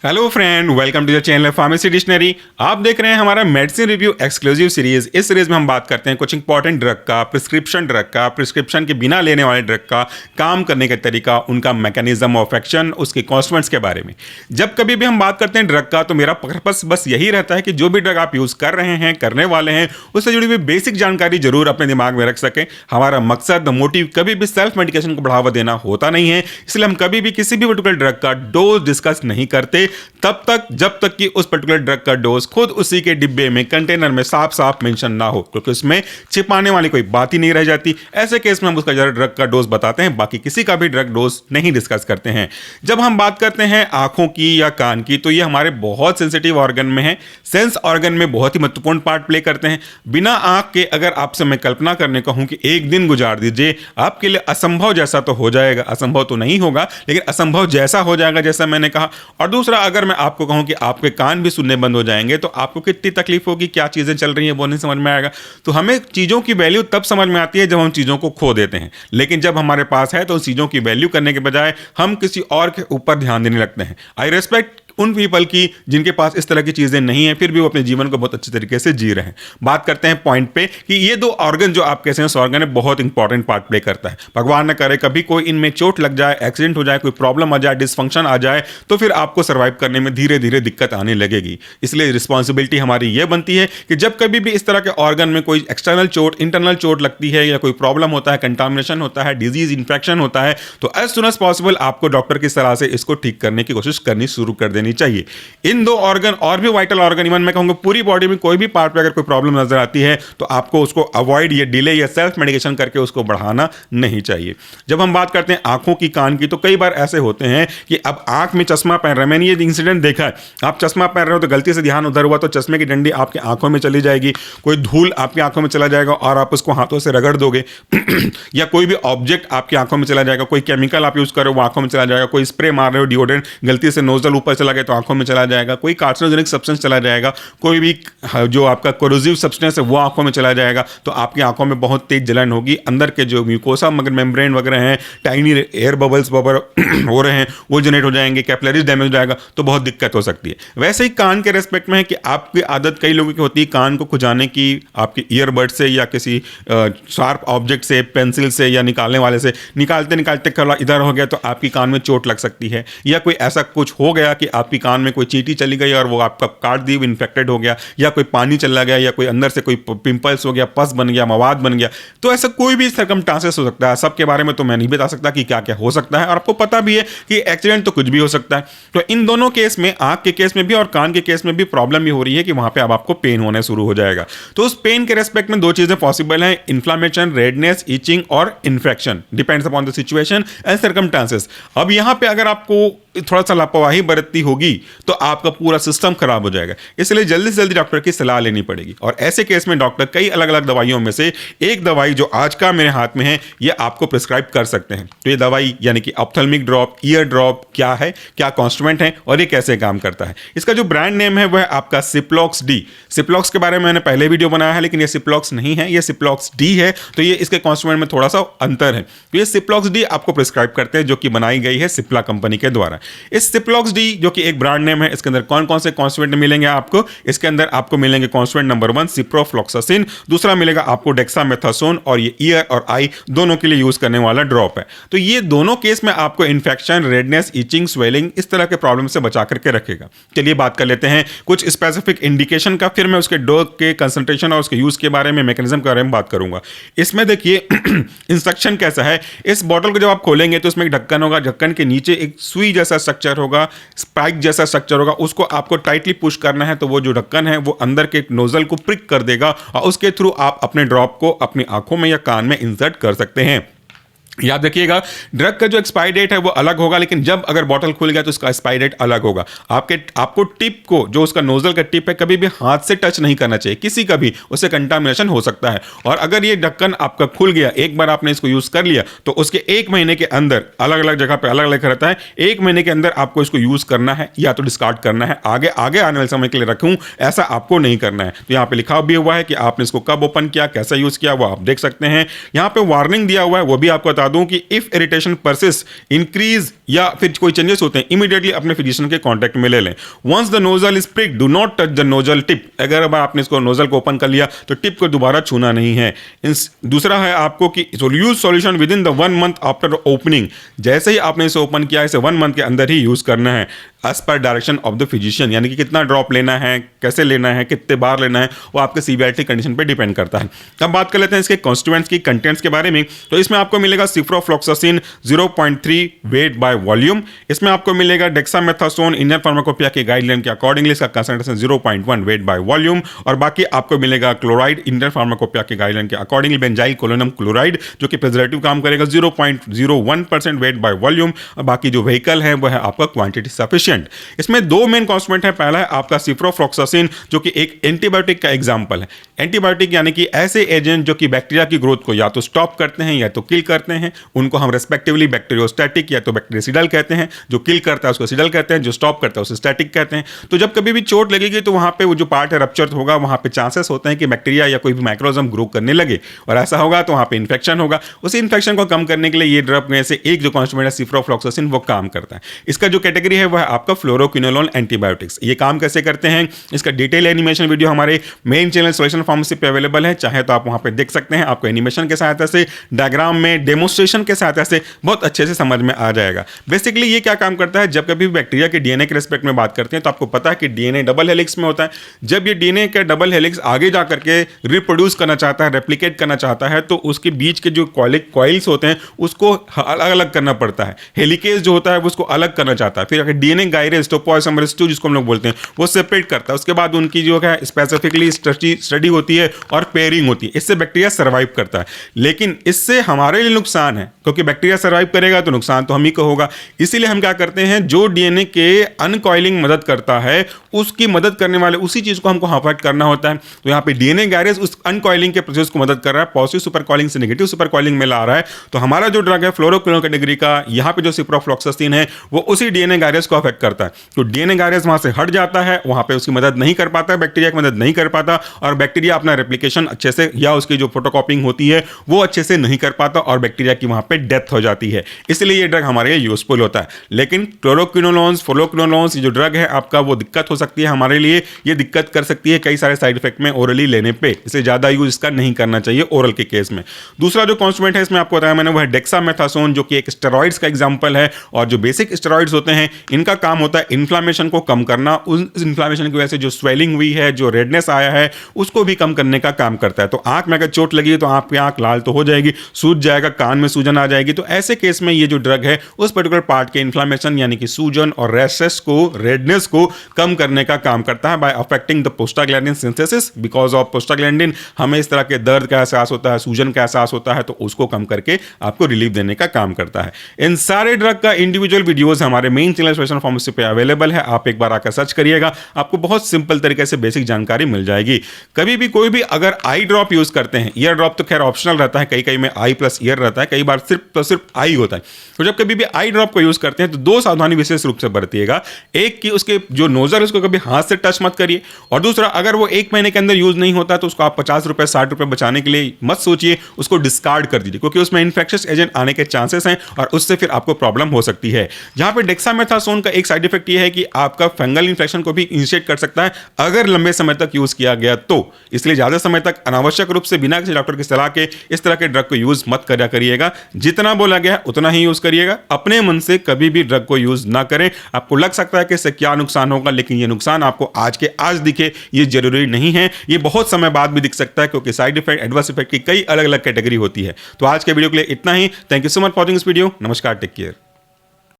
Hello friend, welcome to the channel pharmacy dictionary. आप देख रहे हैं हमारा मेडिसिन रिव्यू एक्सक्लूसिव सीरीज। इस सीरीज में हम बात करते हैं कुछ इंपॉर्टेंट ड्रग का, प्रिस्क्रिप्शन के बिना लेने वाले ड्रग का काम करने का तरीका, उनका मैकेनिज्म ऑफ एक्शन, उसके कॉन्स्टिट्यूएंट्स के बारे में। जब कभी भी हम बात करते हैं ड्रग का तो मेरा पर्पस बस यही रहता है कि जो भी ड्रग आप यूज कर रहे हैं, करने वाले हैं, उससे जुड़ी हुई बेसिक जानकारी जरूर अपने दिमाग में रख सकें। हमारा मकसद, मोटिव कभी भी सेल्फ मेडिकेशन को बढ़ावा देना होता नहीं है। इसलिए हम कभी भी किसी भी पर्टिकुलर ड्रग का डोज डिस्कस नहीं करते तब तक जब तक कि उस पर्टिकुलर ड्रग का डोज खुद उसी के डिब्बे में, कंटेनर में साफ साफ मेंशन ना हो, क्योंकि उसमें छिपाने वाली कोई बात ही नहीं रह जाती। ऐसे केस में हम उसका ड्रग का डोज बताते हैं, बाकी किसी का भी ड्रग डोज नहीं डिस्कस करते हैं। जब हम बात करते हैं आंखों की या कान की, तो ये हमारे बहुत सेंसिटिव ऑर्गन में है, सेंस ऑर्गन में बहुत ही महत्वपूर्ण पार्ट प्ले करते हैं। बिना आंख के अगर आपसे मैं कल्पना करने कहूं कि एक दिन गुजार दीजिए, आपके लिए असंभव जैसा तो हो जाएगा, असंभव तो नहीं होगा लेकिन असंभव जैसा हो जाएगा, जैसा मैंने कहा। और दूसरा, अगर मैं आपको कहूं कि आपके कान भी सुनने बंद हो जाएंगे तो आपको कितनी तकलीफ होगी, क्या चीजें चल रही हैं वो नहीं समझ में आएगा। तो हमें चीजों की वैल्यू तब समझ में आती है जब हम चीजों को खो देते हैं, लेकिन जब हमारे पास है तो उन चीजों की वैल्यू करने के बजाय हम किसी और के ऊपर ध्यान देने लगते हैं। आई रेस्पेक्ट उन पीपल की जिनके पास इस तरह की चीजें नहीं है, फिर भी वो अपने जीवन को बहुत अच्छे तरीके से जी रहे हैं। बात करते हैं पॉइंट पे कि ये दो ऑर्गन जो आप कहते हैं, उस ऑर्गन में बहुत इंपॉर्टेंट पार्ट प्ले करता है। भगवान न करे कभी कोई इनमें चोट लग जाए, एक्सीडेंट हो जाए, कोई प्रॉब्लम आ जाए, डिसफंक्शन आ जाए, तो फिर आपको सर्वाइव करने में धीरे धीरे दिक्कत आने लगेगी। इसलिए रिस्पॉन्सिबिलिटी हमारी यह बनती है कि जब कभी भी इस तरह के ऑर्गन में कोई एक्सटर्नल चोट, इंटरनल चोट लगती है या कोई प्रॉब्लम होता है, कंटामिनेशन होता है, डिजीज इन्फेक्शन होता है, तो एज सुन एज पॉसिबल आपको डॉक्टर की सलाह से इसको ठीक करने की कोशिश करनी शुरू कर देनी चाहिए। इन दो ऑर्गन और भी वाइटल ऑर्गन, इवन मैं कहूंगा पूरी बॉडी में कोई भी पार्ट पे अगर कोई प्रॉब्लम नजर आती है तो आपको उसको अवॉइड या डिले या सेल्फ मेडिकेशन करके उसको बढ़ाना नहीं चाहिए। जब हम बात करते हैं आंखों की, कान की, तो कई बार ऐसे होते हैं कि अब आंख में चश्मा पहन रहे हैं। मैंने ये इंसिडेंट देखा है, आप चश्मा पहन रहे हो तो गलती से ध्यान उधर हुआ तो चश्मे की डंडी आपकी आंखों में चली जाएगी, कोई धूल आपकी आंखों में चला जाएगा और आप उसको हाथों से रगड़ दोगे या कोई भी ऑब्जेक्ट आपकी आंखों में चला जाएगा, कोई केमिकल आप यूज कर रहे हो वो आंखों में चला जाएगा, कोई स्प्रे मार रहे हो डिओड्रेंट, गलती से नोजल ऊपर चला गया तो आंखों में चला जाएगा, कोई कार्सिनोजेनिक सब्सटेंस चला जाएगा, कोई भी जो आपका कोरोसिव सब्सटेंस है वो आंखों में चला जाएगा, तो आपकी आंखों में बहुत तेज जलन होगी। अंदर के जो म्यूकोसा मेम्ब्रेन वगैरह हैं, टाइनी एयर बबल्स वगैरह हो रहे हैं, वो जनरेट हो जाएंगे, कैपिलरीज डैमेज हो जाएगा, तो बहुत दिक्कत हो सकती है। वैसे ही कान के रेस्पेक्ट में है कि आपकी आदत कई लोगों की होती है कान को खुजाने की, आपके ईयरबड से या किसी शार्प ऑब्जेक्ट से, पेंसिल से या निकालने वाले से, निकालते निकालते कला इधर हो गया तो आपकी कान में चोट लग सकती है, या कोई ऐसा कुछ हो गया कि आपकी कान में कोई चींटी चली गई और वो आपका काट दी, इन्फेक्टेड हो गया, या कोई पानी चला गया, या कोई अंदर से कोई पिंपल्स हो गया, पस बन गया, मवाद बन गया, तो ऐसा कोई भी सर्कमस्टांसेस हो सकता है। सबके बारे में तो मैं नहीं बता सकता कि क्या क्या हो सकता है, और आपको पता भी है कि एक्सीडेंट तो कुछ भी हो सकता है। तो इन दोनों केस में, आंख के केस में भी और कान के केस में भी प्रॉब्लम ये हो रही है कि वहां पे अब आपको पेन होने शुरू हो जाएगा। तो उस पेन के रेस्पेक्ट में दो चीजें पॉसिबल हैं, इन्फ्लामेशन, रेडनेस, इचिंग और infection, depends upon the situation and circumstances. अब यहां पे अगर आपको थोड़ा सा लापरवाही बरतती होगी तो आपका पूरा सिस्टम खराब हो जाएगा, इसलिए जल्दी से जल्दी डॉक्टर की सलाह लेनी पड़ेगी। और ऐसे केस में डॉक्टर कई अलग अलग दवाइयों में से एक दवाई जो आज का मेरे हाथ में है ये आपको प्रिस्क्राइब कर सकते हैं। तो ये दवाई यानी कि ऑप्थेल्मिक ड्रॉप, ईयर ड्रॉप क्या है, क्या कॉन्स्टिट्यूएंट है और ये कैसे काम करता है। इसका जो ब्रांड नेम है वह आपका सिप्लॉक्स डी। सिप्लॉक्स के बारे में मैंने पहले वीडियो बनाया है, लेकिन ये सिप्लॉक्स नहीं है, ये सिप्लॉक्स डी है, तो ये इसके कॉन्स्टिट्यूएंट में थोड़ा सा अंतर है। तो ये सिप्लॉक्स डी आपको प्रिस्क्राइब करते हैं, जो कि बनाई गई है सिप्ला कंपनी के द्वारा। इस सिप्लॉक्स डी जो कि एक ब्रांड नेम है, इसके अंदर कौन कौन से कॉन्स्टिट्यूएंट मिलेंगे आपको? इसके अंदर आपको मिलेंगे कॉन्स्टिट्यूएंट नंबर 1 सिप्रोफ्लॉक्सासिन, दूसरा मिलेगा आपको डेक्सामेथासोन, और ये ईयर और आई दोनों के लिए यूज करने वाला ड्रॉप है। तो ये दोनों केस में आपको इन्फेक्शन, रेडनेस, इचिंग, स्वेलिंग, इस तरह के प्रॉब्लम से बचा करके रखेगा। चलिए बात कर लेते हैं कुछ स्पेसिफिक इंडिकेशन का, फिर मैं उसके डोज के कंसंट्रेशन और उसके यूज के बारे में, मैकेनिज्म के बारे में बात करूंगा। इसमें देखिए इंस्ट्रक्शन कैसा है। इस बॉटल को जब आप खोलेंगे तो उसमें एक ढक्कन होगा, ढक्कन के नीचे एक सुई जैसा स्ट्रक्चर होगा, स्पाइक जैसा स्ट्रक्चर होगा, उसको आपको टाइटली पुश करना है तो वो जो ढक्कन है वो अंदर के नोजल को प्रिक कर देगा और उसके थ्रू आप अपने ड्रॉप को अपनी आंखों में या कान में इंसर्ट कर सकते हैं। याद रखिएगा, ड्रग का जो एक्सपायरी डेट है वो अलग होगा, लेकिन जब अगर बॉटल खुल गया तो उसका एक्सपायरी डेट अलग होगा। आपको टिप को, जो उसका नोजल का टिप है, कभी भी हाथ से टच नहीं करना चाहिए, किसी का भी, उससे कंटामिनेशन हो सकता है। और अगर ये ढक्कन आपका खुल गया, एक बार आपने इसको यूज कर लिया, तो उसके 1 महीने के अंदर, अलग अलग जगह पे अलग अलग रहता है, 1 महीने के अंदर आपको इसको यूज करना है या तो डिस्कार्ड करना है, आगे आगे आने वाले समय के लिए रखूं, ऐसा आपको नहीं करना है। तो यहाँ पे लिखा भी हुआ है कि आपने इसको कब ओपन किया, कैसा यूज किया, वो आप देख सकते हैं। यहाँ पे वार्निंग दिया हुआ है, वो भी आपको बता दूं कि इफ इरिटेशन परसिस्ट, इंक्रीज या फिर कोई चेंजेस होते हैं, इमीडिएटली अपने फिजिशियन के कांटेक्ट में ले लें। Once the nozzle is pricked, do not touch the nozzle tip. अगर अब आपने इसको नोजल को ओपन कर लिया तो टिप को दोबारा छूना नहीं है। दूसरा है आपको कि use solution with in the 1 month after opening. जैसे ही आपने इसे ओपन किया, इसे 1 मंथ के अंदर ही यूज करना है as per direction of the physician, यानी कि कितना ड्रॉप लेना है, कैसे लेना है, कितने बार लेना है, वो आपके सीवियरिटी कंडीशन पे डिपेंड करता है। अब बात कर लेते हैं इसके कॉन्स्टिट्यूएंट्स की, कंटेंट्स के बारे में। तो इसमें आपको मिलेगा सिप्रोफ्लॉक्सासिन 0.3 वेट बाय वॉल्यूम। इसमें आपको मिलेगा डेक्सामेथासोन इंडियन फार्माकोपिया के गाइडलाइन के अकॉर्डिंगली इसका कंसंट्रेशन 0.1 वेट बाय वॉल्यूम। और बाकी आपको मिलेगा क्लोराइड इंडियन फार्माकोपिया के गाइडलाइन के अकॉर्डिंगली बेंजाइल कोलोनम क्लोराइड, जो कि प्रिजर्वेटिव काम करेगा, 0.01% वेट बाय वॉल्यूम। और बाकी जो व्हीकल है वो है आपका क्वांटिटी सफिशिएंट। इसमें 2 मेन कॉन्स्टिट्यूएंट है। पहला है आपका सिप्रोफ्लॉक्सासिन, जो कि एक एंटीबायोटिक का एग्जांपल है। एंटीबायोटिक यानी कि ऐसे एजेंट जो कि बैक्टीरिया की ग्रोथ को या तो स्टॉप करते हैं या तो किल करते हैं, उनको हम रेस्पेक्टिवली बैक्टीरियोस्टैटिक या तो बैक्टीरियासिडल कहते हैं। जो किल करता है उसको सिडल कहते हैं, जो स्टॉप करता है उसे स्टैटिक कहते हैं। तो जब कभी भी चोट लगेगी तो वहां पे वो जो पार्ट है रप्चर होगा, वहां पे चांसेस होते हैं कि बैक्टीरिया या कोई भी माइक्रोऑर्गेनिज्म ग्रो करने लगे, और ऐसा होगा तो वहां पे इंफेक्शन होगा। उसी इंफेक्शन को कम करने के लिए ये ड्रग में से एक जो कॉन्स्टिट्यूएंट है सिप्रोफ्लॉक्सासिन, वो काम करता है। इसका जो कैटेगरी है वह है आपका फ्लोरोक्विनोलोन एंटीबायोटिक्स। ये काम कैसे करते हैं, इसका डिटेल एनिमेशन वीडियो हमारे मेन चैनल सॉल्यूशन फार्मेसी पे अवेलेबल है, चाहे तो आप वहां पे देख सकते हैं। आपको एनिमेशन के सहायता से, डायग्राम में, डेमोस्ट्रेशन के सहायता से बहुत अच्छे से समझ में आ जाएगा। बेसिकली ये क्या काम करता है, जब कभी बैक्टीरिया के डीएनए के रेस्पेक्ट में बात करते हैं तो आपको पता है कि डीएनए डबल हेलिक्स में होता है। जब ये डीएनए का डबल हेलिक्स आगे जा करके रिप्रोड्यूस करना चाहता है, रेप्लिकेट करना चाहता है, तो उसके बीच के जो कॉइल्स होते हैं उसको अलग अलग करना पड़ता है। हेलिकेज जो होता है वो उसको अलग करना चाहता है। फिर अगर डीएनए गायरेज टोपोइसोमरेज 2 जिसको हम लोग बोलते हैं, वो सेपरेट करता है। उसके बाद उनकी जो है स्पेसिफिकली स्टडी होती है और पेयरिंग होती है। इससे बैक्टीरिया सर्वाइव करता है। लेकिन इससे हमारे लिए नुकसान है, क्योंकि बैक्टीरिया सर्वाइव करेगा तो नुकसान तो हम ही को होगा। इसीलिए हम क्या करते हैं, जो डीएनए के अनकॉइलिंग मदद करता है उसकी मदद करने वाले उसी चीज को हमको अवॉइड करना होता है। तो यहाँ पे डीएनए गायरेज उस अनकॉइलिंग के प्रोसेस को मदद कर रहा है, पॉजिटिव सुपर कॉइलिंग से नेगेटिव सुपर कॉइलिंग में ला रहा है। तो हमारा जो ड्रग है फ्लोरोक्विनोलोन कैटेगरी का, यहाँ पे जो सिप्रोफ्लॉक्सासिन है वो उसी डीएनए गायरेज को अफेक्ट करता है। तो डीएनए गायरेज वहां से हट जाता है, वहां पे उसकी मदद नहीं कर पाता, बैक्टीरिया की मदद नहीं कर पाता, और बैक्टीरिया अपना रेप्लिकेशन अच्छे से या उसकी जो फोटोकॉपिंग होती है वो अच्छे से नहीं कर पाता, और बैक्टीरिया की वहां पे डेथ हो जाती है। इसलिए ये ड्रग हमारे लिए यूजफुल होता है। लेकिन क्लोरोक्विनोलोन्स, फ्लोरोक्विनोलोन्स, ये जो ड्रग है आपका, वो दिक्कत हो सकती है हमारे लिए। ये दिक्कत कर सकती है कई सारे साइड इफेक्ट में ओरली लेने पे, इसलिए ज्यादा यूज इसका नहीं करना चाहिए ओरल के केस में। दूसरा जो कॉन्स्टिट्यूएंट है इसमें आपको बताया मैंने, वो है डेक्सामेथासोन, जो कि एक स्टेरॉइड्स का एग्जांपल है। और जो बेसिक स्टेरॉइड्स होते हैं इनका काम होता है इन्फ्लामेशन को कम करना। उस इन्फ्लामेशन की वजह से जो स्वेलिंग हुई है, जो रेडनेस आया है, उसको भी कम करने का काम करता है। तो आंख में अगर चोट लगी तो आपकी आंख लाल तो हो जाएगी, सूज जाएगा, कान में सूजन आ जाएगी। तो ऐसे केस में ये जो ड्रग है उस पर्टिकुलर पार्ट के इन्फ्लामेशन यानी कि सूजन और रैशेस को, रेडनेस को कम करने का काम करता है by affecting the prostaglandin synthesis. Because of prostaglandin हमें इस तरह के दर्द का एहसास होता है, सूजन का एहसास होता है, तो उसको कम करके आपको रिलीफ देने का काम करता है। इन सारे ड्रग का इंडिविजुअल वीडियोस हमारे मेन चैनल सॉल्यूशन फार्मेसी पे अवेलेबल है। आप एक बार आकर सर्च करिएगा, आपको बहुत सिंपल तरीके से बेसिक जानकारी मिल जाएगी। कभी भी कोई भी अगर आई ड्रॉप यूज करते हैं, ईयर ड्रॉप तो खैर ऑप्शनल रहता है, कई में आई प्लस ईयर रहता है, कई बार सिर्फ आई होता है। तो जब कभी भी आई ड्रॉप को यूज करते हैं तो 2 सावधानी विशेष रूप से बरतिएगा। एक कि उसके जो नोजल है उसको कभी हाथ से टच मत करिए, और दूसरा अगर वो 1 महीने के अंदर यूज नहीं होता तो उसको आप 50 रुपए 60 रुपए बचाने के लिए मत सोचिए, उसको डिस्कार्ड कर दीजिए, क्योंकि उसमें इन्फेक्शियस एजेंट आने के चांसेस हैं और उससे फिर आपको प्रॉब्लम हो सकती है। जहां पे डेक्सामेथासोन का एक साइड इफेक्ट ये है कि आपका फंगल इन्फेक्शन को भी इनिशिएट कर सकता है अगर लंबे समय तक यूज किया गया तो। इसलिए ज्यादा समय तक अनावश्यक रूप से बिना किसी डॉक्टर की सलाह के इस तरह के ड्रग को यूज मत करिएगा। जितना बोला गया उतना ही यूज करिएगा। अपने मन से कभी भी ड्रग को यूज ना करें। आपको लग सकता है कि इससे क्या नुकसान होगा, लेकिन ये नुकसान आपको आज दिखे ये जरूरी नहीं है। ये बहुत समय बाद भी दिख सकता है, क्योंकि साइड इफेक्ट, एडवर्स इफेक्ट की कई अलग अलग कैटेगरी होती है। तो आज के वीडियो के लिए इतना ही। Thank you so much for watching this video. नमस्कार, टेक केयर।